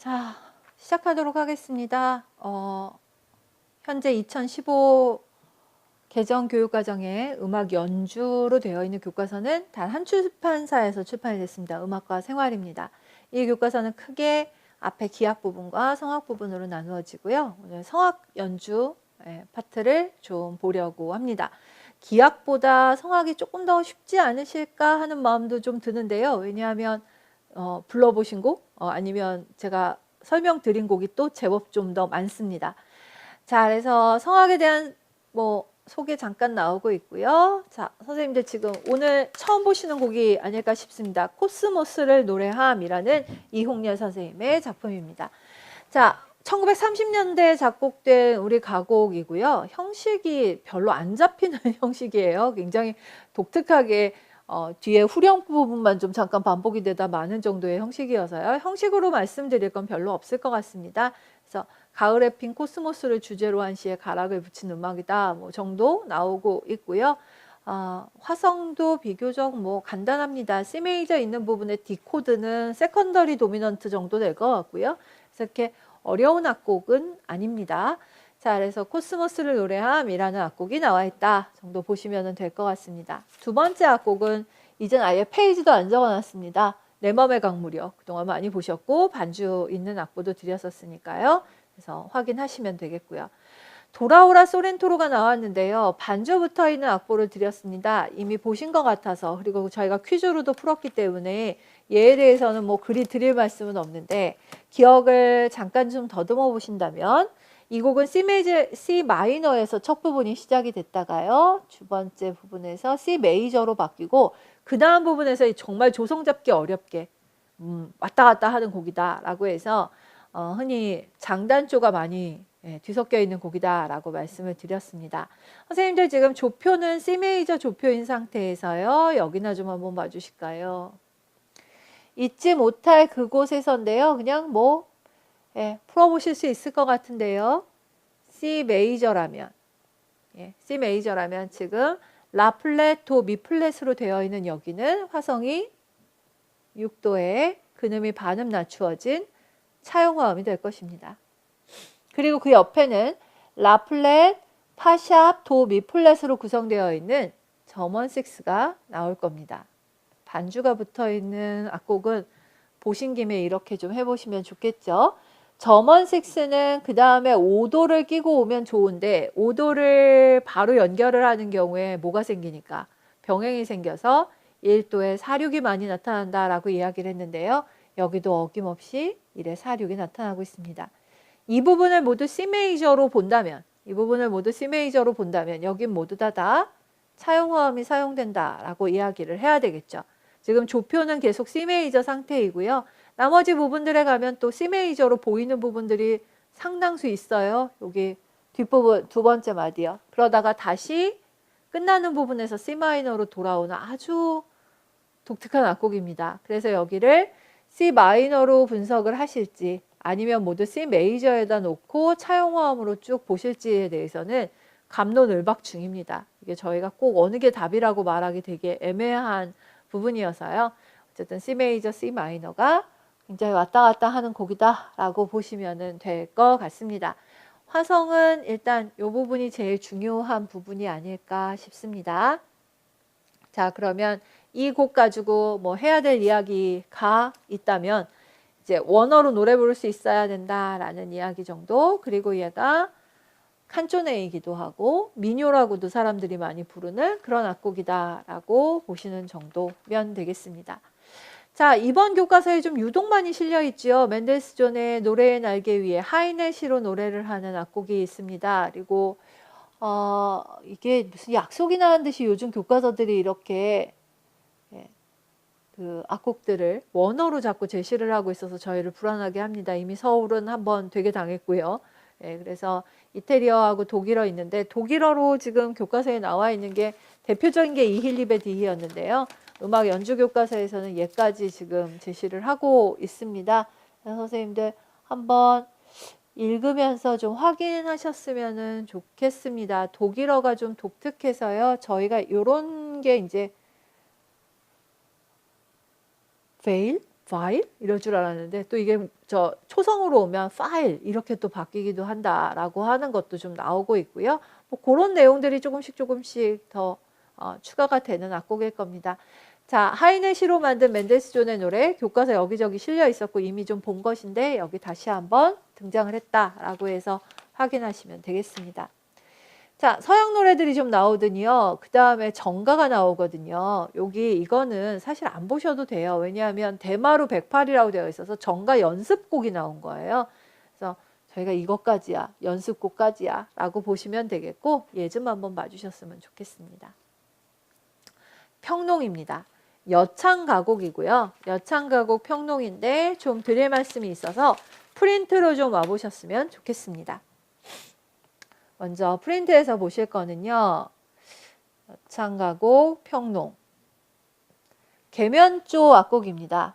자, 시작하도록 하겠습니다. 현재 2015 개정 교육과정에 음악 연주로 되어 있는 교과서는 단 한 출판사에서 출판이 됐습니다. 음악과 생활입니다. 이 교과서는 크게 앞에 기악 부분과 성악 부분으로 나누어지고요. 오늘 성악 연주 파트를 좀 보려고 합니다. 기악보다 성악이 조금 더 쉽지 않으실까 하는 마음도 좀 드는데요. 왜냐하면 불러보신 곡 아니면 제가 설명드린 곡이 또 제법 좀 더 많습니다. 자, 그래서 성악에 대한 소개 잠깐 나오고 있고요. 자, 선생님들 지금 오늘 처음 보시는 곡이 아닐까 싶습니다. 코스모스를 노래함이라는 이홍렬 선생님의 작품입니다. 자, 1930년대에 작곡된 우리 가곡이고요. 형식이 별로 안 잡히는 형식이에요. 굉장히 독특하게 뒤에 후렴 부분만 좀 잠깐 반복이 되다 마는 정도의 형식이어서요. 형식으로 말씀드릴 건 별로 없을 것 같습니다. 그래서 가을에 핀 코스모스를 주제로 한 시에 가락을 붙인 음악이다 정도 나오고 있고요. 화성도 비교적 간단합니다. C 메이저 있는 부분의 D 코드는 세컨더리 도미넌트 정도 될 것 같고요. 그래서 이렇게 어려운 악곡은 아닙니다. 자, 그래서 코스모스를 노래함이라는 악곡이 나와 있다 정도 보시면 될 것 같습니다. 두 번째 악곡은 이젠 아예 페이지도 안 적어놨습니다. 내 맘의 강물이요. 그동안 많이 보셨고 반주 있는 악보도 드렸었으니까요. 그래서 확인하시면 되겠고요. 돌아오라 소렌토로가 나왔는데요. 반주 붙어 있는 악보를 드렸습니다. 이미 보신 것 같아서, 그리고 저희가 퀴즈로도 풀었기 때문에 얘에 대해서는 그리 드릴 말씀은 없는데 기억을 잠깐 좀 더듬어 보신다면 이 곡은 C 마이너에서 첫 부분이 시작이 됐다가요. 두 번째 부분에서 C 메이저로 바뀌고 그 다음 부분에서 정말 조성 잡기 어렵게 왔다 갔다 하는 곡이다 라고 해서 흔히 장단조가 많이 뒤섞여 있는 곡이다 라고 말씀을 드렸습니다. 선생님들 지금 조표는 C 메이저 조표인 상태에서요. 여기나 좀 한번 봐주실까요? 잊지 못할 그곳에서인데요. 그냥 풀어보실 수 있을 것 같은데요. C 메이저라면 C 메이저라면 지금 라 플랫, 도, 미 플랫으로 되어 있는 여기는 화성이 6도에 근음이 반음 낮추어진 차용화음이 될 것입니다. 그리고 그 옆에는 라 플랫, 파 샵, 도, 미 플랫으로 구성되어 있는 저먼 6가 나올 겁니다. 반주가 붙어 있는 악곡은 보신 김에 이렇게 좀 해보시면 좋겠죠. 저먼 6는 그 다음에 5도를 끼고 오면 좋은데 5도를 바로 연결을 하는 경우에 뭐가 생기니까 병행이 생겨서 1도에 사륙이 많이 나타난다라고 이야기를 했는데요. 여기도 어김없이 1에 사륙이 나타나고 있습니다. 이 부분을 모두 C 메이저로 본다면 여긴 모두 다 차용화음이 사용된다라고 이야기를 해야 되겠죠. 지금 조표는 계속 C 메이저 상태이고요. 나머지 부분들에 가면 또 C 메이저로 보이는 부분들이 상당수 있어요. 여기 뒷부분 두 번째 마디요. 그러다가 다시 끝나는 부분에서 C 마이너로 돌아오는 아주 독특한 악곡입니다. 그래서 여기를 C 마이너로 분석을 하실지 아니면 모두 C 메이저에다 놓고 차용화음으로 쭉 보실지에 대해서는 갑론을박 중입니다. 이게 저희가 꼭 어느 게 답이라고 말하기 되게 애매한 부분이어서요. 어쨌든 C 메이저, C 마이너가 굉장히 왔다 갔다 하는 곡이다 라고 보시면 될 것 같습니다. 화성은 일단 이 부분이 제일 중요한 부분이 아닐까 싶습니다. 자, 그러면 이 곡 가지고 해야 될 이야기가 있다면 이제 원어로 노래 부를 수 있어야 된다라는 이야기 정도. 그리고 얘가 칸조네이기도 하고 민요라고도 사람들이 많이 부르는 그런 악곡이다라고 보시는 정도면 되겠습니다. 자, 이번 교과서에 좀 유독 많이 실려 있죠. 맨델스존의 노래의 날개 위에 하이넷시로 노래를 하는 악곡이 있습니다. 그리고 이게 무슨 약속이 나는 듯이 요즘 교과서들이 이렇게 그 악곡들을 원어로 자꾸 제시를 하고 있어서 저희를 불안하게 합니다. 이미 서울은 한번 되게 당했고요. 그래서 이태리어하고 독일어 있는데 독일어로 지금 교과서에 나와 있는 게 대표적인 게 이힐리베 디히였는데요. 음악 연주 교과서에서는 얘까지 지금 제시를 하고 있습니다. 선생님들 한번 읽으면서 좀 확인하셨으면 좋겠습니다. 독일어가 좀 독특해서요. 저희가 이런 게 이제 fail, 파일? 이럴 줄 알았는데 또 이게 저 초성으로 오면 파일 이렇게 또 바뀌기도 한다라고 하는 것도 좀 나오고 있고요. 뭐 그런 내용들이 조금씩 더 추가가 되는 악곡일 겁니다. 자, 하인의 시로 만든 멘델스존의 노래 교과서 여기저기 실려 있었고 이미 좀 본 것인데 여기 다시 한번 등장을 했다라고 해서 확인하시면 되겠습니다. 자, 서양 노래들이 좀 나오더니요. 그 다음에 정가가 나오거든요. 여기 이거는 사실 안 보셔도 돼요. 왜냐하면 대마루 108이라고 되어 있어서 정가 연습곡이 나온 거예요. 그래서 저희가 이것까지야, 연습곡까지야 라고 보시면 되겠고 얘 좀 한번 봐주셨으면 좋겠습니다. 평농입니다. 여창가곡이고요. 여창가곡 평농인데 좀 드릴 말씀이 있어서 프린트로 좀 와보셨으면 좋겠습니다. 먼저 프린트에서 보실 거는요. 여창가곡 평농 계면조 악곡입니다.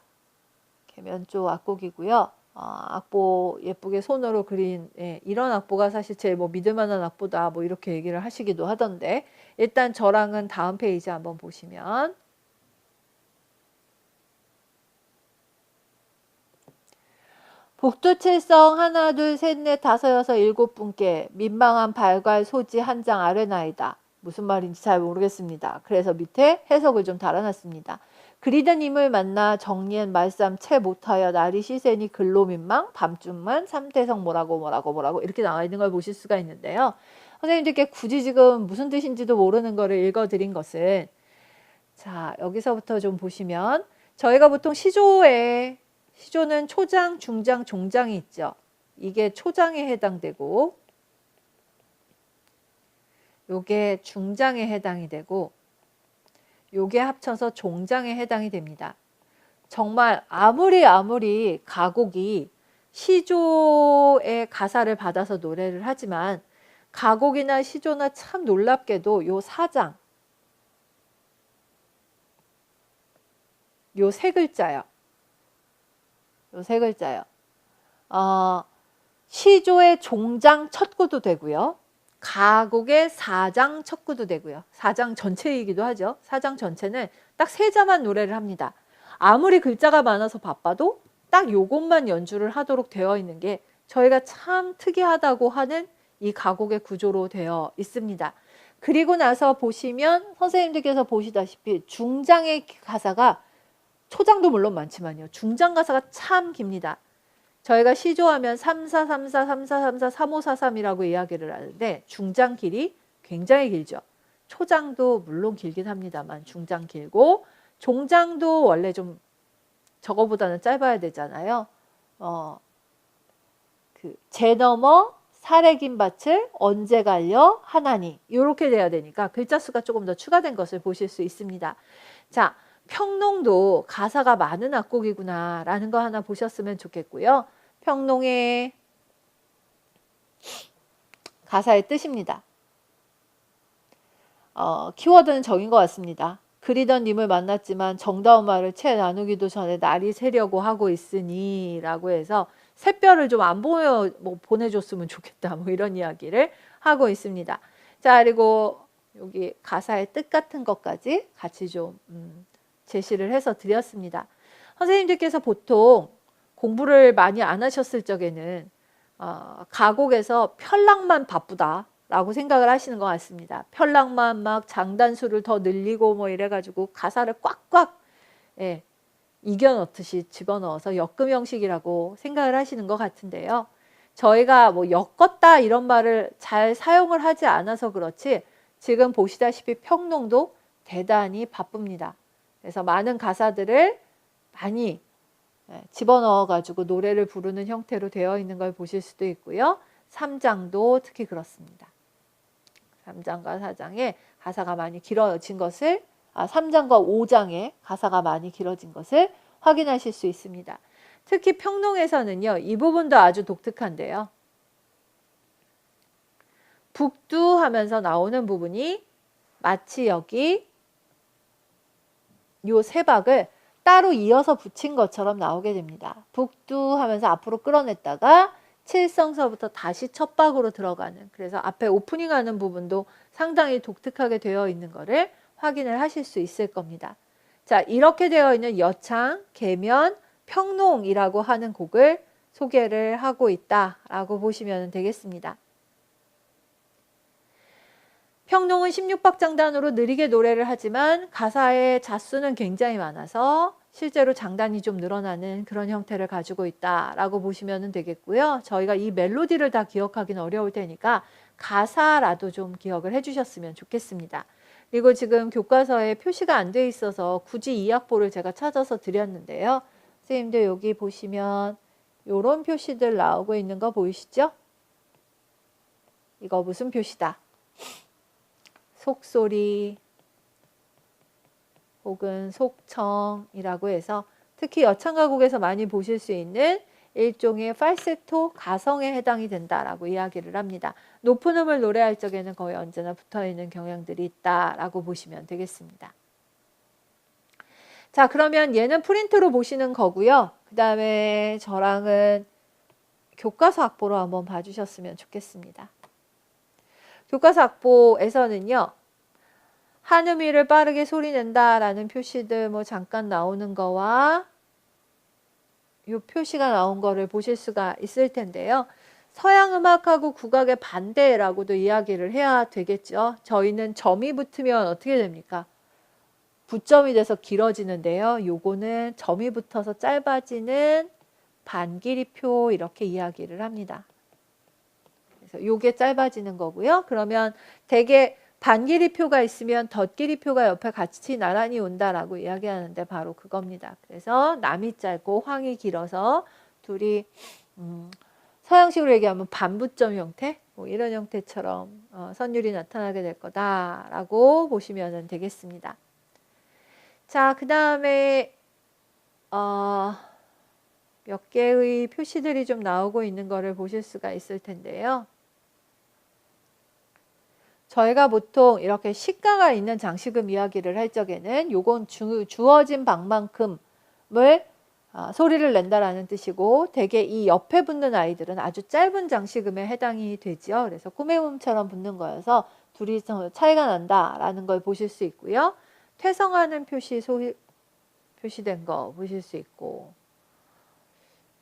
계면조 악곡이고요. 악보 예쁘게 손으로 그린 이런 악보가 사실 제일 뭐 믿을만한 악보다 뭐 이렇게 얘기를 하시기도 하던데 일단 저랑은 다음 페이지 한번 보시면 복두칠성 하나 둘 셋 넷 다섯 여섯 일곱 분께 민망한 발괄 소지 한 장 아래나이다. 무슨 말인지 잘 모르겠습니다. 그래서 밑에 해석을 좀 달아놨습니다. 그리던 임을 만나 정리한 말쌈 채 못하여 날이 시세니 근로 민망 밤중만 삼태성 뭐라고 이렇게 나와 있는 걸 보실 수가 있는데요. 선생님들께 굳이 지금 무슨 뜻인지도 모르는 거를 읽어드린 것은 자 여기서부터 좀 보시면 저희가 보통 시조는 초장, 중장, 종장이 있죠. 이게 초장에 해당되고 요게 중장에 해당이 되고 요게 합쳐서 종장에 해당이 됩니다. 정말 아무리 가곡이 시조의 가사를 받아서 노래를 하지만 가곡이나 시조나 참 놀랍게도 요 사장 요 세 글자요. 요 세 글자요. 시조의 종장 첫 구도 되고요. 가곡의 사장 첫 구도 되고요. 사장 전체이기도 하죠. 사장 전체는 딱 세 자만 노래를 합니다. 아무리 글자가 많아서 바빠도 딱 요것만 연주를 하도록 되어 있는 게 저희가 참 특이하다고 하는 이 가곡의 구조로 되어 있습니다. 그리고 나서 보시면 선생님들께서 보시다시피 중장의 가사가 초장도 물론 많지만요. 중장 가사가 참 깁니다. 저희가 시조하면 3434, 3434, 3543이라고 이야기를 하는데 중장 길이 굉장히 길죠. 초장도 물론 길긴 합니다만 중장 길고 종장도 원래 좀 저거보다는 짧아야 되잖아요. 제 넘어 사래긴 밭을 언제 갈려 하나니 이렇게 돼야 되니까 글자 수가 조금 더 추가된 것을 보실 수 있습니다. 자, 평농도 가사가 많은 악곡이구나 라는 거 하나 보셨으면 좋겠고요. 평농의 가사의 뜻입니다. 키워드는 정인 것 같습니다. 그리던 님을 만났지만 정다운 말을 채 나누기도 전에 날이 새려고 하고 있으니 라고 해서 샛별을 좀 안 보내줬으면 좋겠다 뭐 이런 이야기를 하고 있습니다. 자, 그리고 여기 가사의 뜻 같은 것까지 같이 좀 제시를 해서 드렸습니다. 선생님들께서 보통 공부를 많이 안 하셨을 적에는 가곡에서 편락만 바쁘다 라고 생각을 하시는 것 같습니다. 편락만 막 장단수를 더 늘리고 뭐 이래가지고 가사를 꽉꽉 이겨넣듯이 집어넣어서 엮음 형식이라고 생각을 하시는 것 같은데요. 저희가 뭐 엮었다 이런 말을 잘 사용을 하지 않아서 그렇지 지금 보시다시피 평농도 대단히 바쁩니다. 그래서 많은 가사들을 많이 집어넣어 가지고 노래를 부르는 형태로 되어 있는 걸 보실 수도 있고요. 3장도 특히 그렇습니다. 3장과 4장에 가사가 많이 길어진 것을 3장과 5장에 가사가 많이 길어진 것을 확인하실 수 있습니다. 특히 평농에서는요. 이 부분도 아주 독특한데요. 북두 하면서 나오는 부분이 마치 여기 요 세 박을 따로 이어서 붙인 것처럼 나오게 됩니다. 북두 하면서 앞으로 끌어냈다가 칠성서부터 다시 첫 박으로 들어가는 그래서 앞에 오프닝하는 부분도 상당히 독특하게 되어 있는 것을 확인을 하실 수 있을 겁니다. 자, 이렇게 되어 있는 여창, 계면, 평농이라고 하는 곡을 소개를 하고 있다라고 보시면 되겠습니다. 평농은 16박장단으로 느리게 노래를 하지만 가사의 자수는 굉장히 많아서 실제로 장단이 좀 늘어나는 그런 형태를 가지고 있다라고 보시면 되겠고요. 저희가 이 멜로디를 다 기억하기는 어려울 테니까 가사라도 좀 기억을 해주셨으면 좋겠습니다. 그리고 지금 교과서에 표시가 안 돼 있어서 굳이 이 악보를 제가 찾아서 드렸는데요. 선생님들 여기 보시면 이런 표시들 나오고 있는 거 보이시죠? 이거 무슨 표시다? 속소리 혹은 속청이라고 해서 특히 여창가곡에서 많이 보실 수 있는 일종의 팔세토 가성에 해당이 된다라고 이야기를 합니다. 높은 음을 노래할 적에는 거의 언제나 붙어있는 경향들이 있다라고 보시면 되겠습니다. 자, 그러면 얘는 프린트로 보시는 거고요. 그 다음에 저랑은 교과서 악보로 한번 봐주셨으면 좋겠습니다. 교과서 악보에서는요. 한음 위를 빠르게 소리낸다 라는 표시들 뭐 잠깐 나오는 거와 이 표시가 나온 거를 보실 수가 있을 텐데요. 서양 음악하고 국악의 반대라고도 이야기를 해야 되겠죠. 저희는 점이 붙으면 어떻게 됩니까? 부점이 돼서 길어지는데요. 요거는 점이 붙어서 짧아지는 반길이표 이렇게 이야기를 합니다. 그래서 요게 짧아지는 거고요. 그러면 대개 반길이표가 있으면 덧길이표가 옆에 같이 나란히 온다라고 이야기하는데 바로 그겁니다. 그래서 남이 짧고 황이 길어서 둘이 서양식으로 얘기하면 반부점 형태 뭐 이런 형태처럼 선율이 나타나게 될 거다라고 보시면 되겠습니다. 자, 그 다음에 몇 개의 표시들이 좀 나오고 있는 거를 보실 수가 있을 텐데요. 저희가 보통 이렇게 시가가 있는 장식음 이야기를 할 적에는 요건 주어진 방만큼을 소리를 낸다라는 뜻이고 대개 이 옆에 붙는 아이들은 아주 짧은 장식음에 해당이 되죠. 그래서 꿈의 음처럼 붙는 거여서 둘이 차이가 난다라는 걸 보실 수 있고요. 퇴성하는 표시된 거 보실 수 있고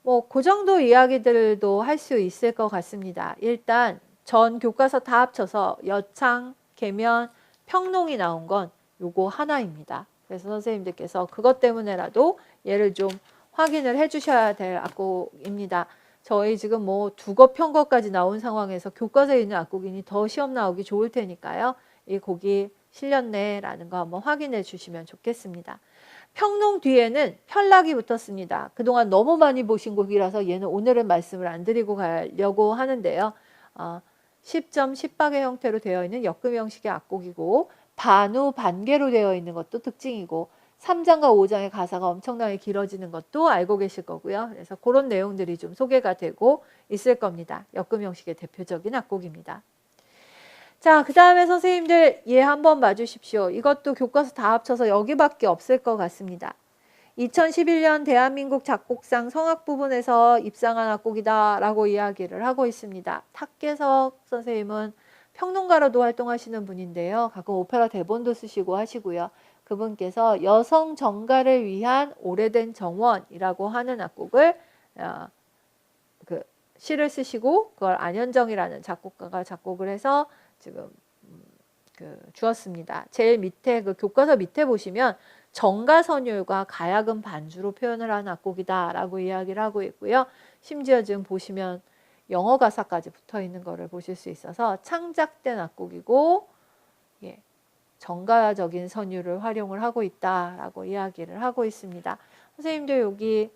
뭐 그 정도 이야기들도 할 수 있을 것 같습니다. 일단 전 교과서 다 합쳐서 여창, 계면, 평농이 나온 건 요거 하나입니다. 그래서 선생님들께서 그것 때문에라도 얘를 좀 확인을 해 주셔야 될 악곡입니다. 저희 지금 뭐 두거 편거까지 나온 상황에서 교과서에 있는 악곡이니 더 시험 나오기 좋을 테니까요. 이 곡이 실렸네라는 거 한번 확인해 주시면 좋겠습니다. 평농 뒤에는 편락이 붙었습니다. 그동안 너무 많이 보신 곡이라서 얘는 오늘은 말씀을 안 드리고 가려고 하는데요. 10점 10박의 형태로 되어 있는 역금 형식의 악곡이고 반우 반개로 되어 있는 것도 특징이고 3장과 5장의 가사가 엄청나게 길어지는 것도 알고 계실 거고요. 그래서 그런 내용들이 좀 소개가 되고 있을 겁니다. 역금 형식의 대표적인 악곡입니다. 자, 그 다음에 선생님들 얘 한번 봐주십시오. 이것도 교과서 다 합쳐서 여기밖에 없을 것 같습니다. 2011년 대한민국 작곡상 성악 부분에서 입상한 악곡이다 라고 이야기를 하고 있습니다. 탁계석 선생님은 평론가로도 활동하시는 분인데요. 가끔 오페라 대본도 쓰시고 하시고요. 그분께서 여성 정가를 위한 오래된 정원이라고 하는 악곡을 시를 쓰시고 그걸 안현정이라는 작곡가가 작곡을 해서 지금 주었습니다. 제일 밑에 교과서 밑에 보시면 정가선율과 가야금 반주로 표현을 한 악곡이다라고 이야기를 하고 있고요. 심지어 지금 보시면 영어 가사까지 붙어 있는 것을 보실 수 있어서 창작된 악곡이고 정가적인 선율을 활용을 하고 있다라고 이야기를 하고 있습니다. 선생님들 여기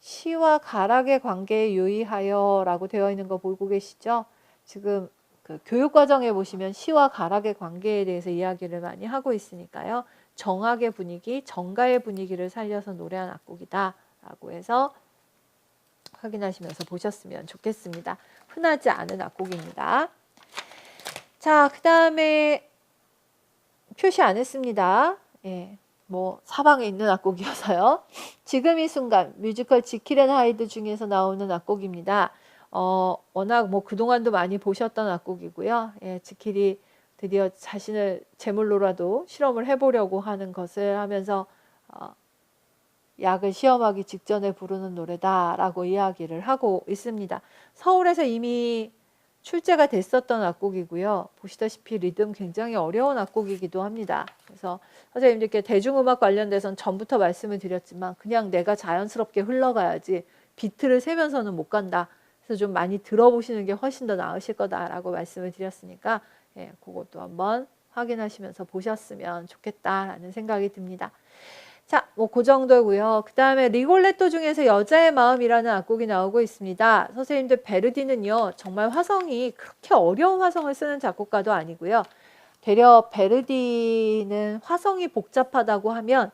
시와 가락의 관계에 유의하여 라고 되어 있는 거 보고 계시죠? 지금 교육과정에 보시면 시와 가락의 관계에 대해서 이야기를 많이 하고 있으니까요. 정악의 분위기, 정가의 분위기를 살려서 노래한 악곡이다 라고 해서 확인하시면서 보셨으면 좋겠습니다. 흔하지 않은 악곡입니다. 자, 그 다음에 표시 안 했습니다. 뭐 사방에 있는 악곡이어서요. 지금 이 순간 뮤지컬 지킬 앤 하이드 중에서 나오는 악곡입니다. 워낙 뭐 그동안도 많이 보셨던 악곡이고요. 지킬이 드디어 자신을 제물로라도 실험을 해보려고 하는 것을 하면서 약을 시험하기 직전에 부르는 노래다라고 이야기를 하고 있습니다. 서울에서 이미 출제가 됐었던 악곡이고요. 보시다시피 리듬 굉장히 어려운 악곡이기도 합니다. 그래서 선생님들께 대중음악 관련돼서는 전부터 말씀을 드렸지만 그냥 내가 자연스럽게 흘러가야지 비트를 세면서는 못 간다. 그래서 좀 많이 들어보시는 게 훨씬 더 나으실 거다라고 말씀을 드렸으니까 그것도 한번 확인하시면서 보셨으면 좋겠다라는 생각이 듭니다. 자, 그 정도고요. 그 다음에 리골레토 중에서 여자의 마음이라는 악곡이 나오고 있습니다. 선생님들 베르디는요, 정말 화성이 그렇게 어려운 화성을 쓰는 작곡가도 아니고요. 되려 베르디는 화성이 복잡하다고 하면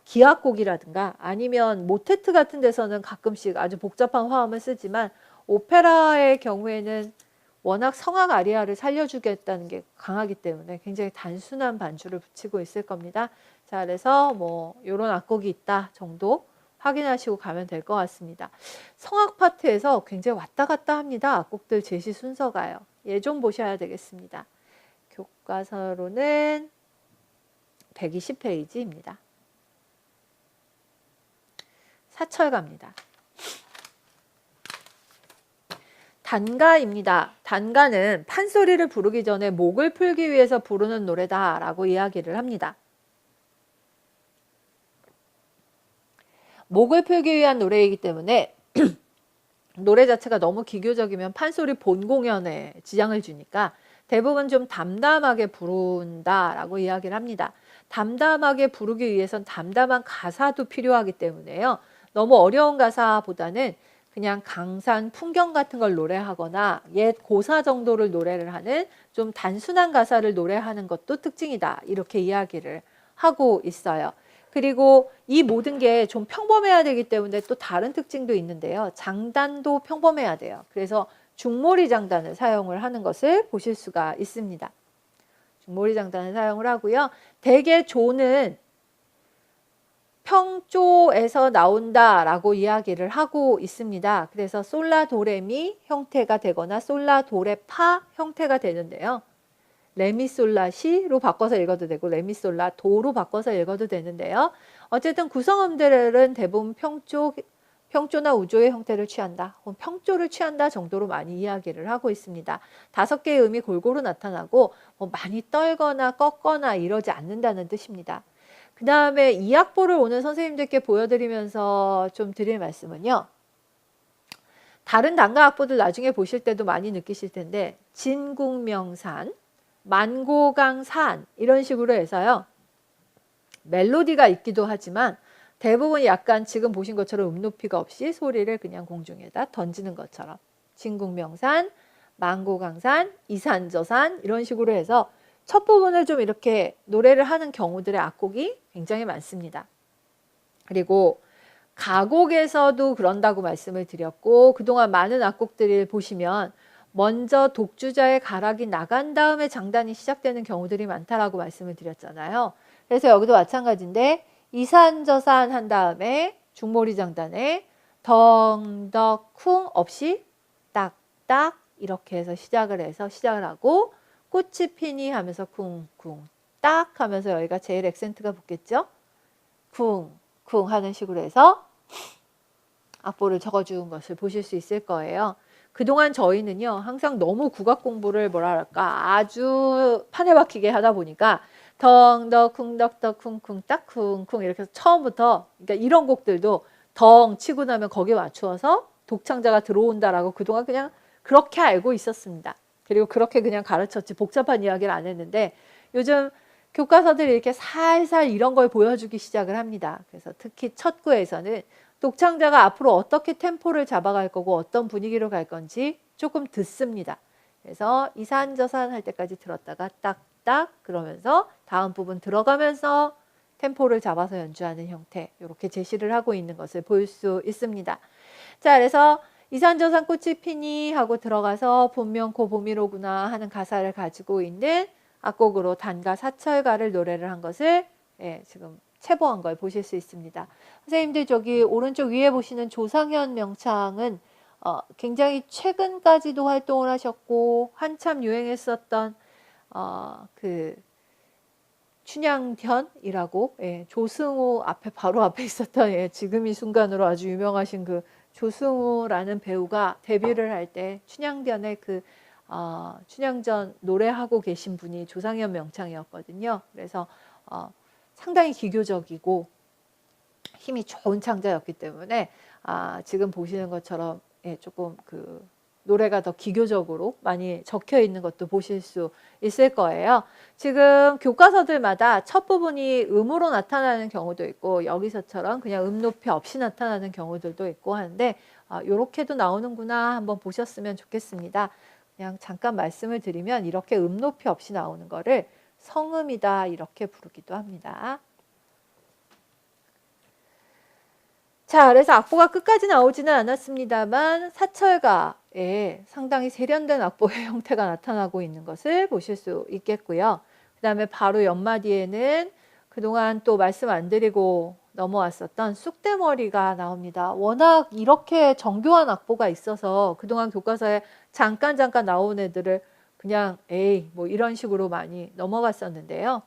기악곡이라든가 아니면 모테트 같은 데서는 가끔씩 아주 복잡한 화음을 쓰지만 오페라의 경우에는 워낙 성악 아리아를 살려주겠다는 게 강하기 때문에 굉장히 단순한 반주를 붙이고 있을 겁니다. 자, 그래서 이런 악곡이 있다 정도 확인하시고 가면 될 것 같습니다. 성악 파트에서 굉장히 왔다 갔다 합니다. 악곡들 제시 순서가요. 얘 좀 보셔야 되겠습니다. 교과서로는 120페이지입니다. 사철가입니다. 단가입니다. 단가는 판소리를 부르기 전에 목을 풀기 위해서 부르는 노래다라고 이야기를 합니다. 목을 풀기 위한 노래이기 때문에 노래 자체가 너무 기교적이면 판소리 본 공연에 지장을 주니까 대부분 좀 담담하게 부른다라고 이야기를 합니다. 담담하게 부르기 위해선 담담한 가사도 필요하기 때문에요. 너무 어려운 가사보다는 그냥 강산 풍경 같은 걸 노래하거나 옛 고사 정도를 노래를 하는 좀 단순한 가사를 노래하는 것도 특징이다. 이렇게 이야기를 하고 있어요. 그리고 이 모든 게 좀 평범해야 되기 때문에 또 다른 특징도 있는데요. 장단도 평범해야 돼요. 그래서 중몰이 장단을 사용을 하는 것을 보실 수가 있습니다. 중몰이 장단을 사용을 하고요. 대개 조는 평조에서 나온다라고 이야기를 하고 있습니다. 그래서 솔라 도레미 형태가 되거나 솔라 도레파 형태가 되는데요. 레미솔라시로 바꿔서 읽어도 되고 레미솔라 도로 바꿔서 읽어도 되는데요. 어쨌든 구성음들은 대부분 평조나 우조의 형태를 취한다. 혹은 평조를 취한다 정도로 많이 이야기를 하고 있습니다. 5개의 음이 골고루 나타나고 많이 떨거나 꺾거나 이러지 않는다는 뜻입니다. 그 다음에 이 악보를 오늘 선생님들께 보여드리면서 좀 드릴 말씀은요. 다른 단가 악보들 나중에 보실 때도 많이 느끼실 텐데 진국명산, 만고강산 이런 식으로 해서요. 멜로디가 있기도 하지만 대부분 약간 지금 보신 것처럼 높이가 없이 소리를 그냥 공중에다 던지는 것처럼 진국명산, 만고강산, 이산저산 이런 식으로 해서 첫 부분을 좀 이렇게 노래를 하는 경우들의 악곡이 굉장히 많습니다. 그리고 가곡에서도 그런다고 말씀을 드렸고 그동안 많은 악곡들을 보시면 먼저 독주자의 가락이 나간 다음에 장단이 시작되는 경우들이 많다라고 말씀을 드렸잖아요. 그래서 여기도 마찬가지인데 이산저산 한 다음에 중몰이 장단에 덩덕쿵 없이 딱딱 이렇게 해서 시작을 하고 꽃이 피니 하면서 쿵쿵 딱 하면서 여기가 제일 액센트가 붙겠죠. 쿵쿵 하는 식으로 해서 악보를 적어준 것을 보실 수 있을 거예요. 그동안 저희는요 항상 너무 국악 공부를 뭐랄까 아주 판에 박히게 하다 보니까 덩덕 쿵덕덕 쿵쿵 딱 쿵쿵 이렇게 해서 처음부터 그러니까 이런 곡들도 덩 치고 나면 거기에 맞추어서 독창자가 들어온다라고 그동안 그냥 그렇게 알고 있었습니다. 그리고 그렇게 그냥 가르쳤지 복잡한 이야기를 안 했는데 요즘 교과서들이 이렇게 살살 이런 걸 보여주기 시작을 합니다. 그래서 특히 첫 구에서는 독창자가 앞으로 어떻게 템포를 잡아갈 거고 어떤 분위기로 갈 건지 조금 듣습니다. 그래서 이산저산 할 때까지 들었다가 딱딱 그러면서 다음 부분 들어가면서 템포를 잡아서 연주하는 형태 이렇게 제시를 하고 있는 것을 볼 수 있습니다. 자, 그래서 이산저산 꽃이 피니 하고 들어가서 분명코 봄이로구나 하는 가사를 가지고 있는 악곡으로 단가 사철가를 노래를 한 것을 지금 체보한 걸 보실 수 있습니다. 선생님들 저기 오른쪽 위에 보시는 조상현 명창은 굉장히 최근까지도 활동을 하셨고 한참 유행했었던 그 춘향전이라고, 예, 조승우 앞에 바로 앞에 있었던, 예, 지금 이 순간으로 아주 유명하신 그 조승우라는 배우가 데뷔를 할 때 춘향전에 춘향전 노래하고 계신 분이 조상현 명창이었거든요. 그래서 상당히 기교적이고 힘이 좋은 창자였기 때문에 지금 보시는 것처럼, 예, 조금 그 노래가 더 기교적으로 많이 적혀 있는 것도 보실 수 있을 거예요. 지금 교과서들마다 첫 부분이 음으로 나타나는 경우도 있고 여기서처럼 그냥 음 높이 없이 나타나는 경우들도 있고 하는데 요렇게도 나오는구나 한번 보셨으면 좋겠습니다. 그냥 잠깐 말씀을 드리면 이렇게 음 높이 없이 나오는 거를 성음이다 이렇게 부르기도 합니다. 자, 그래서 악보가 끝까지 나오지는 않았습니다만 사철가에 상당히 세련된 악보의 형태가 나타나고 있는 것을 보실 수 있겠고요. 그 다음에 바로 옆마디에는 그동안 또 말씀 안 드리고 넘어왔었던 쑥대머리가 나옵니다. 워낙 이렇게 정교한 악보가 있어서 그동안 교과서에 잠깐 나온 애들을 그냥 에이 뭐 이런 식으로 많이 넘어갔었는데요.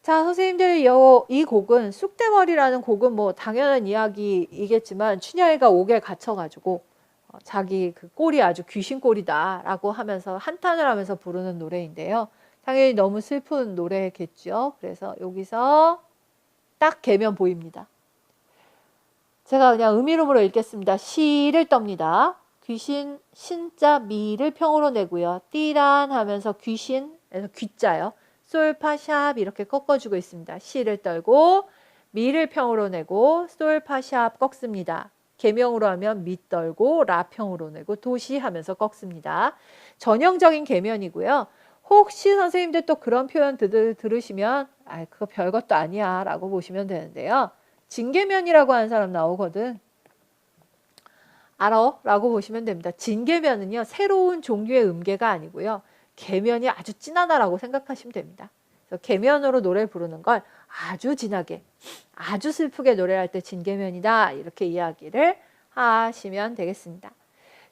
자, 선생님들 이 곡은 쑥대머리라는 곡은 뭐 당연한 이야기이겠지만 춘향이가 옥에 갇혀가지고 자기 그 꼴이 아주 귀신 꼴이다라고 하면서 한탄을 하면서 부르는 노래인데요. 당연히 너무 슬픈 노래겠죠. 그래서 여기서 딱 개면 보입니다. 제가 그냥 의미로으로 읽겠습니다. 시를 떱니다. 귀신 신자 미를 평으로 내고요. 띠란 하면서 귀신에서 귀자요. 솔파샵 이렇게 꺾어주고 있습니다. 시를 떨고 미를 평으로 내고 솔파샵 꺾습니다. 개명으로 하면 미 떨고 라 평으로 내고 도시 하면서 꺾습니다. 전형적인 개면이고요. 혹시 선생님들 또 그런 표현 들으시면 그거 별것도 아니야 라고 보시면 되는데요. 진개면이라고 하는 사람 나오거든. 알아? 라고 보시면 됩니다. 진개면은요. 새로운 종류의 음계가 아니고요. 개면이 아주 진하다라고 생각하시면 됩니다. 그래서 개면으로 노래 부르는 걸 아주 진하게 아주 슬프게 노래할 때 진개면이다 이렇게 이야기를 하시면 되겠습니다.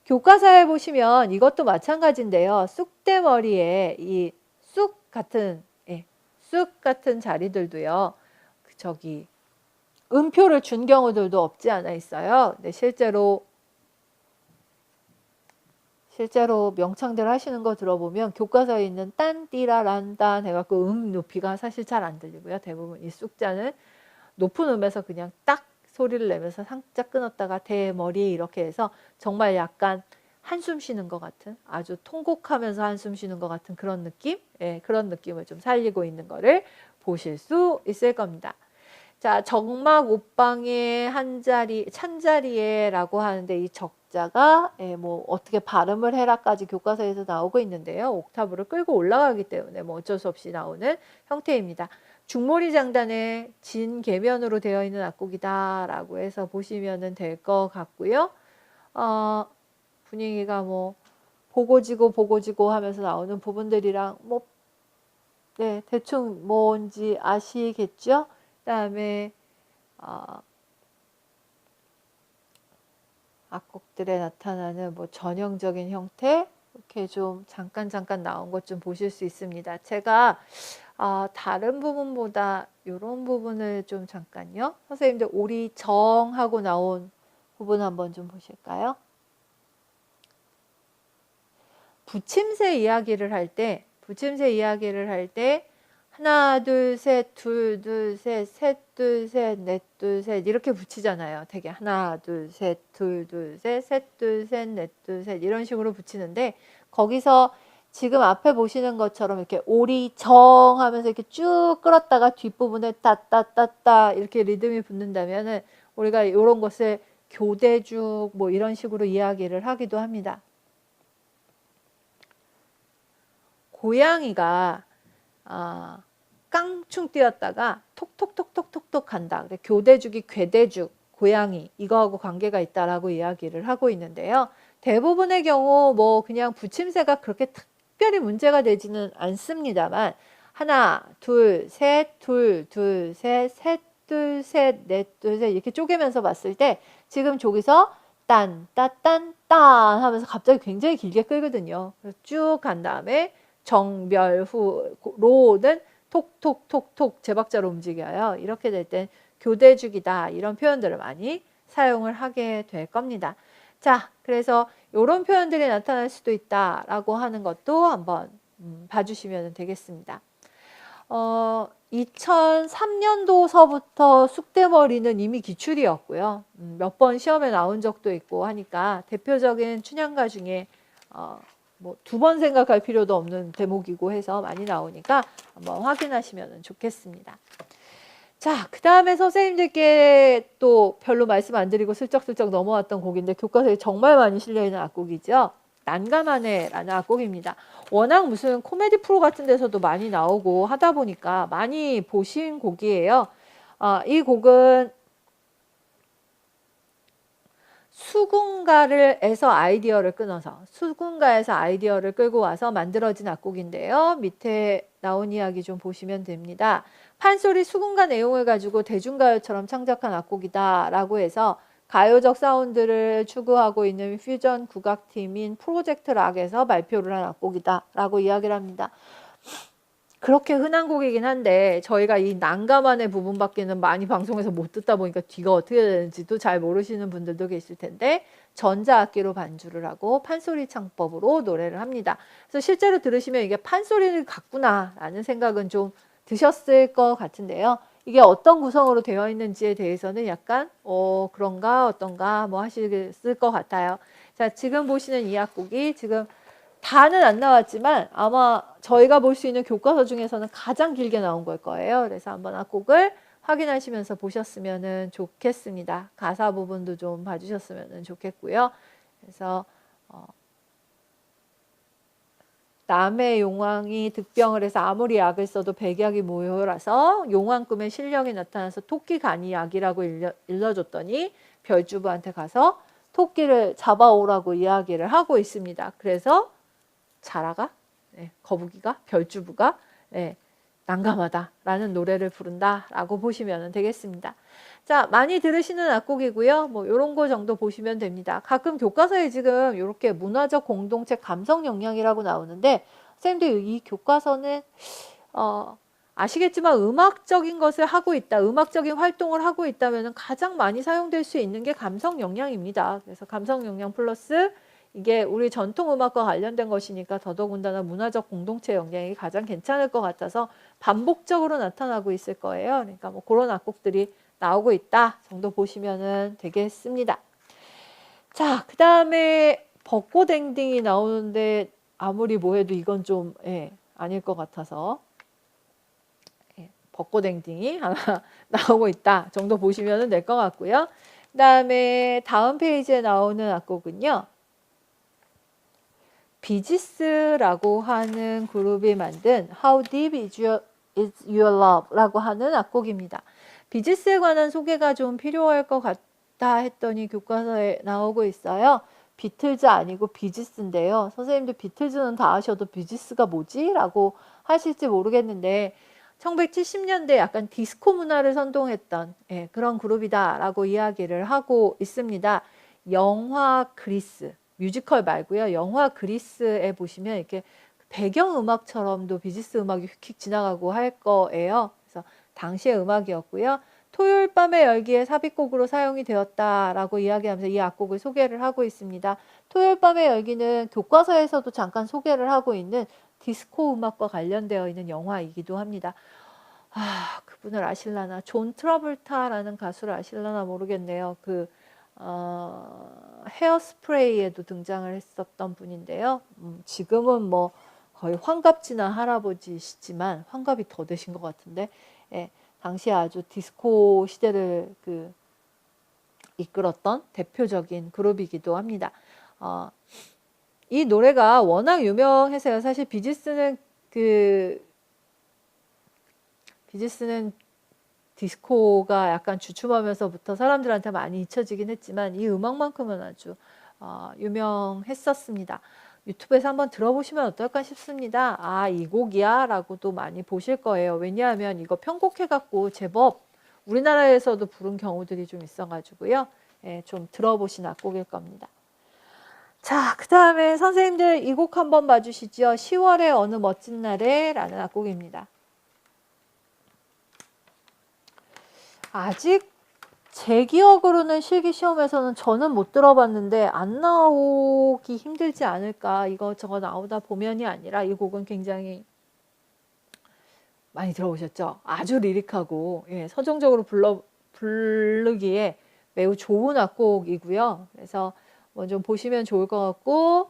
교과서에 보시면 이것도 마찬가지인데요. 쑥대머리에 이 쑥 같은 자리들도요. 저기 음표를 준 경우들도 없지 않아 있어요. 근데 실제로 명창들 하시는 거 들어보면 교과서에 있는 딴띠라란딴 해갖고 음 높이가 사실 잘 안 들리고요. 대부분 이 쑥자는 높은 음에서 그냥 딱 소리를 내면서 살짝 끊었다가 대머리 이렇게 해서 정말 약간 한숨 쉬는 것 같은 아주 통곡하면서 한숨 쉬는 것 같은 그런 느낌? 예, 그런 느낌을 좀 살리고 있는 거를 보실 수 있을 겁니다. 자, 정막 옷방의 찬자리에 라고 하는데 이 적자가 뭐 어떻게 발음을 해라까지 교과서에서 나오고 있는데요. 옥타브를 끌고 올라가기 때문에 뭐 어쩔 수 없이 나오는 형태입니다. 중몰이 장단의 진개면으로 되어 있는 악곡이다 라고 해서 보시면 될 것 같고요. 분위기가 뭐 보고지고 하면서 나오는 부분들이랑 뭐 대충 뭔지 아시겠죠? 그다음에 악곡들에 나타나는 뭐 전형적인 형태 이렇게 좀 잠깐 나온 것 좀 보실 수 있습니다. 제가 다른 부분보다 이런 부분을 좀 잠깐요. 선생님들 오리 정하고 나온 부분 한번 좀 보실까요? 부침새 이야기를 할 때 하나 둘 셋 둘 셋 셋 둘 셋 넷 둘 셋 이렇게 붙이잖아요. 되게 하나 둘 셋 둘 셋 셋 둘 셋 넷 둘 셋 이런 식으로 붙이는데 거기서 지금 앞에 보시는 것처럼 이렇게 오리 정 하면서 이렇게 쭉 끌었다가 뒷부분에 따따따따 이렇게 리듬이 붙는다면은 우리가 이런 것을 교대죽 뭐 이런 식으로 이야기를 하기도 합니다. 고양이가 깡충 뛰었다가 톡톡톡톡톡톡 간다. 교대죽이 괴대죽, 고양이 이거하고 관계가 있다라고 이야기를 하고 있는데요. 대부분의 경우 뭐 그냥 부침새가 그렇게 특별히 문제가 되지는 않습니다만 하나, 둘, 셋, 둘, 셋, 셋, 둘, 셋, 넷, 둘, 셋 이렇게 쪼개면서 봤을 때 지금 저기서 딴, 따딴, 딴 하면서 갑자기 굉장히 길게 끌거든요. 쭉 간 다음에 정별후로는 톡톡톡톡 제 박자로 움직여요. 이렇게 될 땐 교대죽이다 이런 표현들을 많이 사용을 하게 될 겁니다. 자, 그래서 이런 표현들이 나타날 수도 있다라고 하는 것도 한번 봐주시면 되겠습니다. 2003년도서부터 쑥대머리는 이미 기출이었고요. 몇 번 시험에 나온 적도 있고 하니까 대표적인 춘향가 중에 뭐 2번 생각할 필요도 없는 대목이고 해서 많이 나오니까 한번 확인하시면 좋겠습니다. 자, 그 다음에 선생님들께 또 별로 말씀 안 드리고 슬쩍슬쩍 넘어왔던 곡인데 교과서에 정말 많이 실려있는 악곡이죠. 난감하네라는 악곡입니다. 워낙 무슨 코미디 프로 같은 데서도 많이 나오고 하다 보니까 많이 보신 곡이에요. 이 곡은 수군가에서 아이디어를 끌고 와서 만들어진 악곡인데요. 밑에 나온 이야기 좀 보시면 됩니다. 판소리 수군가 내용을 가지고 대중가요처럼 창작한 악곡이다 라고 해서 가요적 사운드를 추구하고 있는 퓨전 국악팀인 프로젝트 락에서 발표를 한 악곡이다 라고 이야기를 합니다. 그렇게 흔한 곡이긴 한데 저희가 이 난감한의 부분밖에는 많이 방송에서 못 듣다 보니까 뒤가 어떻게 되는지도 잘 모르시는 분들도 계실 텐데 전자악기로 반주를 하고 판소리 창법으로 노래를 합니다. 그래서 실제로 들으시면 이게 판소리를 같구나 라는 생각은 좀 드셨을 것 같은데요. 이게 어떤 구성으로 되어 있는지에 대해서는 약간 그런가 어떤가 뭐 하실 것 같아요. 자, 지금 보시는 이 악곡이 지금 다는 안 나왔지만 아마 저희가 볼 수 있는 교과서 중에서는 가장 길게 나온 걸 거예요. 그래서 한번 악곡을 확인하시면서 보셨으면 좋겠습니다. 가사 부분도 좀 봐주셨으면 좋겠고요. 그래서 남의 용왕이 득병을 해서 아무리 약을 써도 백약이 모여라서 용왕 꿈에 신령이 나타나서 토끼 간이 약이라고 일러줬더니 별주부한테 가서 토끼를 잡아오라고 이야기를 하고 있습니다. 그래서 자라가 거북이가 별주부가 난감하다라는 노래를 부른다라고 보시면 되겠습니다. 자, 많이 들으시는 악곡이고요. 뭐 이런 거 정도 보시면 됩니다. 가끔 교과서에 지금 이렇게 문화적 공동체 감성 영향이라고 나오는데 선생님들 이 교과서는 아시겠지만 음악적인 것을 하고 있다, 음악적인 활동을 하고 있다면 가장 많이 사용될 수 있는 게 감성 영향입니다. 그래서 감성 영향 플러스 이게 우리 전통음악과 관련된 것이니까 더더군다나 문화적 공동체 영향이 가장 괜찮을 것 같아서 반복적으로 나타나고 있을 거예요. 그러니까 뭐 그런 악곡들이 나오고 있다 정도 보시면 되겠습니다. 자, 그 다음에 벚꽃댕딩이 나오는데 아무리 뭐 해도 이건 좀 아닐 것 같아서 벚꽃댕딩이 하나 나오고 있다 정도 보시면 될 것 같고요. 그 다음에 다음 페이지에 나오는 악곡은요. 비지스라고 하는 그룹이 만든 How Deep is Your Love 라고 하는 악곡입니다. 비지스에 관한 소개가 좀 필요할 것 같다 했더니 교과서에 나오고 있어요. 비틀즈 아니고 비지스인데요. 선생님들 비틀즈는 다 아셔도 비지스가 뭐지? 라고 하실지 모르겠는데 1970년대 약간 디스코 문화를 선동했던 그런 그룹이다 라고 이야기를 하고 있습니다. 영화 그리스 뮤지컬 말고요. 영화 그리스에 보시면 이렇게 배경음악처럼도 비지스 음악이 휙휙 지나가고 할 거예요. 그래서 당시의 음악이었고요. 토요일 밤의 열기에 삽입곡으로 사용이 되었다라고 이야기하면서 이 악곡을 소개를 하고 있습니다. 토요일 밤의 열기는 교과서에서도 잠깐 소개를 하고 있는 디스코 음악과 관련되어 있는 영화이기도 합니다. 그분을 아실라나? 존 트러블타라는 가수를 아실라나 모르겠네요. 헤어스프레이에도 등장을 했었던 분인데요. 지금은 뭐 거의 환갑지나 할아버지시지만 환갑이 더 되신 것 같은데 당시에 아주 디스코 시대를 이끌었던 대표적인 그룹이기도 합니다. 이 노래가 워낙 유명해서요. 사실 비지스는 디스코가 약간 주춤하면서부터 사람들한테 많이 잊혀지긴 했지만 이 음악만큼은 아주 유명했었습니다. 유튜브에서 한번 들어보시면 어떨까 싶습니다. 이 곡이야 라고도 많이 보실 거예요. 왜냐하면 이거 편곡해갖고 제법 우리나라에서도 부른 경우들이 좀 있어가지고요. 좀 들어보신 악곡일 겁니다. 자, 그 다음에 선생님들 이 곡 한번 봐주시죠. 10월의 어느 멋진 날에 라는 악곡입니다. 아직 제 기억으로는 실기시험에서는 저는 못 들어봤는데 안 나오기 힘들지 않을까. 이거저거 나오다 보면이 아니라 이 곡은 굉장히 많이 들어보셨죠? 아주 리릭하고 예, 서정적으로 부르기에 매우 좋은 악곡이고요. 그래서 뭐 좀 보시면 좋을 것 같고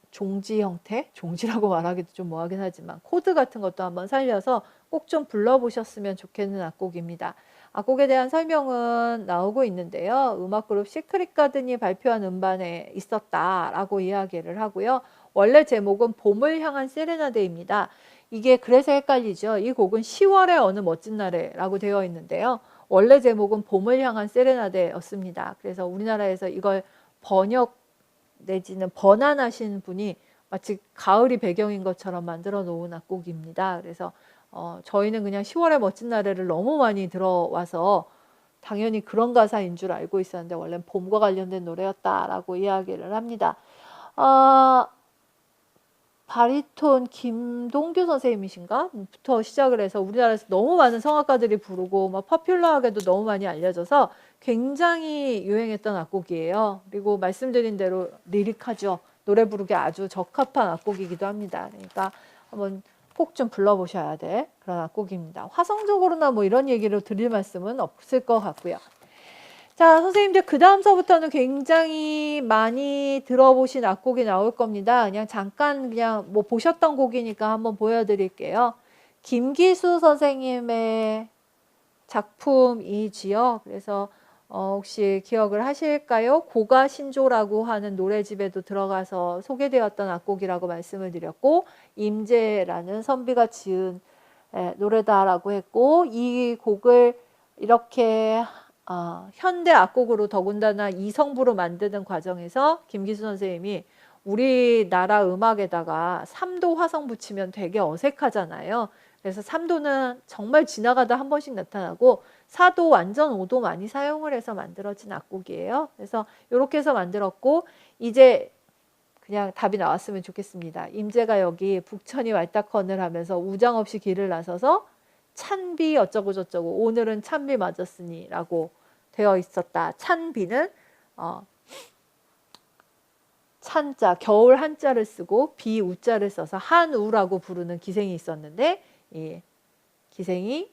종지 형태? 종지라고 말하기도 좀 뭐하긴 하지만 코드 같은 것도 한번 살려서 꼭 좀 불러보셨으면 좋겠는 악곡입니다. 악곡에 대한 설명은 나오고 있는데요. 음악그룹 시크릿 가든이 발표한 음반에 있었다라고 이야기를 하고요. 원래 제목은 봄을 향한 세레나데입니다. 이게 그래서 헷갈리죠. 이 곡은 10월의 어느 멋진 날에라고 되어 있는데요. 원래 제목은 봄을 향한 세레나데였습니다. 그래서 우리나라에서 이걸 번역 내지는 번안하신 분이 마치 가을이 배경인 것처럼 만들어 놓은 악곡입니다. 그래서 저희는 그냥 10월의 멋진 날에를 너무 많이 들어와서 당연히 그런 가사인 줄 알고 있었는데 원래는 봄과 관련된 노래였다라고 이야기를 합니다. 바리톤 김동규 선생님이신가? 부터 시작을 해서 우리나라에서 너무 많은 성악가들이 부르고 막 퍼퓰러하게도 너무 많이 알려져서 굉장히 유행했던 악곡이에요. 그리고 말씀드린 대로 리릭하죠. 노래 부르기 아주 적합한 악곡이기도 합니다. 그러니까 한번 꼭 좀 불러보셔야 될 그런 악곡입니다. 화성적으로나 뭐 이런 얘기를 드릴 말씀은 없을 것 같고요. 자, 선생님들 그 다음서부터는 굉장히 많이 들어보신 악곡이 나올 겁니다. 그냥 잠깐 그냥 뭐 보셨던 곡이니까 한번 보여드릴게요. 김기수 선생님의 작품이지요. 그래서 혹시 기억을 하실까요? 고가신조라고 하는 노래집에도 들어가서 소개되었던 악곡이라고 말씀을 드렸고 임재라는 선비가 지은 노래다라고 했고 이 곡을 이렇게 현대 악곡으로 더군다나 이성부로 만드는 과정에서 김기수 선생님이 우리나라 음악에다가 3도 화성 붙이면 되게 어색하잖아요. 그래서 3도는 정말 지나가다 한 번씩 나타나고 4도 완전 5도 많이 사용을 해서 만들어진 악곡이에요. 그래서 이렇게 해서 만들었고 이제 그냥 답이 나왔으면 좋겠습니다. 임재가 여기 북천이 왈딱헌을 하면서 우장 없이 길을 나서서 찬비 어쩌고 저쩌고 오늘은 찬비 맞았으니 라고 되어 있었다. 찬비는 찬자 겨울 한자를 쓰고 비 우자를 써서 한우라고 부르는 기생이 있었는데 이 기생이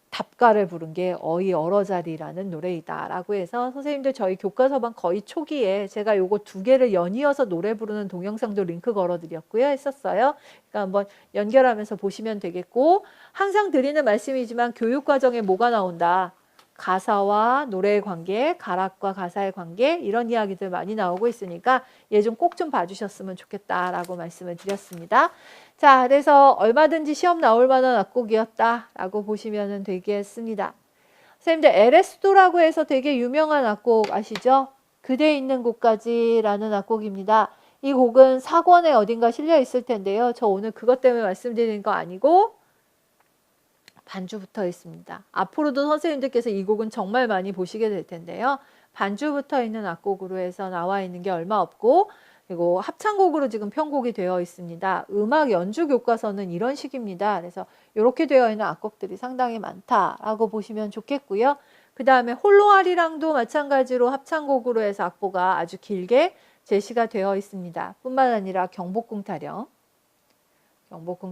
답가를 부른 게 어이 얼어자리라는 노래이다 라고 해서 선생님들 저희 교과서반 거의 초기에 제가 요거 두 개를 연이어서 노래 부르는 동영상도 링크 걸어드렸고요 했었어요. 그러니까 한번 연결하면서 보시면 되겠고 항상 드리는 말씀이지만 교육과정에 뭐가 나온다. 가사와 노래의 관계, 가락과 가사의 관계 이런 이야기들 많이 나오고 있으니까 얘 좀 꼭 좀 봐주셨으면 좋겠다라고 말씀을 드렸습니다. 자, 그래서 얼마든지 시험 나올 만한 악곡이었다라고 보시면 되겠습니다. 선생님들 에레스도라고 해서 되게 유명한 악곡 아시죠? 그대 있는 곳까지라는 악곡입니다. 이 곡은 사권에 어딘가 실려 있을 텐데요. 저 오늘 그것 때문에 말씀드리는 거 아니고 반주 붙어 있습니다. 앞으로도 선생님들께서 이 곡은 정말 많이 보시게 될 텐데요. 반주 붙어 있는 악곡으로 해서 나와 있는 게 얼마 없고 그리고 합창곡으로 지금 편곡이 되어 있습니다. 음악 연주 교과서는 이런 식입니다. 그래서 이렇게 되어 있는 악곡들이 상당히 많다라고 보시면 좋겠고요. 그 다음에 홀로아리랑도 마찬가지로 합창곡으로 해서 악보가 아주 길게 제시가 되어 있습니다. 뿐만 아니라 경복궁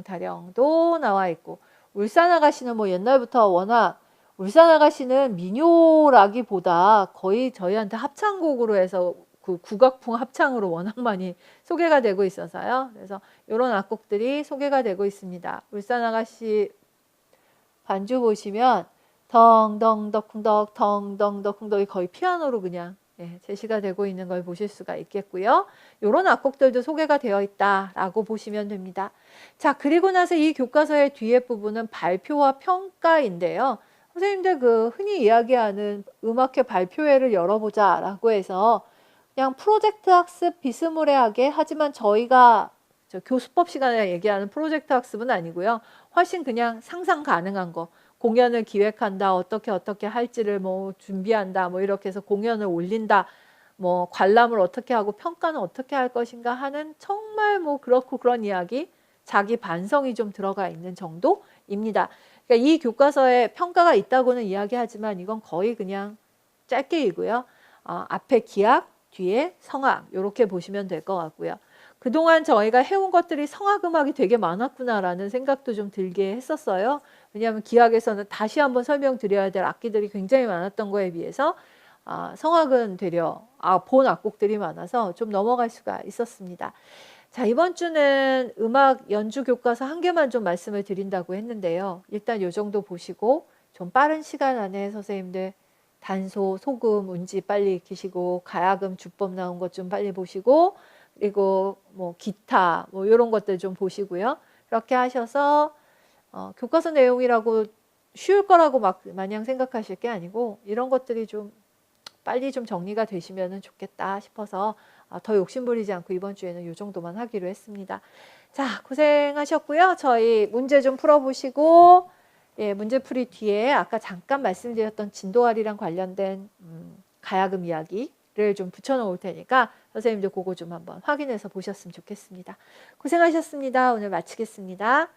타령도 나와 있고 울산 아가씨는 뭐 옛날부터 워낙 울산 아가씨는 민요라기보다 거의 저희한테 합창곡으로 해서 그 국악풍 합창으로 워낙 많이 소개가 되고 있어서요. 그래서 이런 악곡들이 소개가 되고 있습니다. 울산 아가씨 반주 보시면 덩덩덕쿵덕 덩덩덕쿵덕이 거의 피아노로 그냥 제시가 되고 있는 걸 보실 수가 있겠고요. 이런 악곡들도 소개가 되어 있다라고 보시면 됩니다. 자, 그리고 나서 이 교과서의 뒤에 부분은 발표와 평가인데요. 선생님들 그 흔히 이야기하는 음악회 발표회를 열어보자라고 해서 그냥 프로젝트 학습 비스무리하게 하지만 저희가 교수법 시간에 얘기하는 프로젝트 학습은 아니고요. 훨씬 그냥 상상 가능한 거. 공연을 기획한다, 어떻게 할지를 뭐 준비한다, 뭐 이렇게 해서 공연을 올린다, 뭐 관람을 어떻게 하고 평가는 어떻게 할 것인가 하는 정말 뭐 그렇고 그런 이야기, 자기 반성이 좀 들어가 있는 정도입니다. 그러니까 이 교과서에 평가가 있다고는 이야기하지만 이건 거의 그냥 짧게이고요. 앞에 기악, 뒤에 성악 이렇게 보시면 될 것 같고요. 그동안 저희가 해온 것들이 성악음악이 되게 많았구나라는 생각도 좀 들게 했었어요. 왜냐하면 기악에서는 다시 한번 설명드려야 될 악기들이 굉장히 많았던 거에 비해서 성악은 되려 본 악곡들이 많아서 좀 넘어갈 수가 있었습니다. 자, 이번 주는 음악 연주 교과서 한 개만 좀 말씀을 드린다고 했는데요. 일단 이 정도 보시고 좀 빠른 시간 안에 선생님들 단소, 소금, 운지 빨리 익히시고 가야금 주법 나온 것 좀 빨리 보시고 그리고 뭐 기타 뭐 이런 것들 좀 보시고요. 그렇게 하셔서 교과서 내용이라고 쉬울 거라고 막 마냥 생각하실 게 아니고 이런 것들이 좀 빨리 좀 정리가 되시면 좋겠다 싶어서 더 욕심부리지 않고 이번 주에는 이 정도만 하기로 했습니다. 자, 고생하셨고요. 저희 문제 좀 풀어보시고 예, 문제풀이 뒤에 아까 잠깐 말씀드렸던 진도아리랑 관련된 가야금 이야기를 좀 붙여놓을 테니까 선생님들 그거 좀 한번 확인해서 보셨으면 좋겠습니다. 고생하셨습니다. 오늘 마치겠습니다.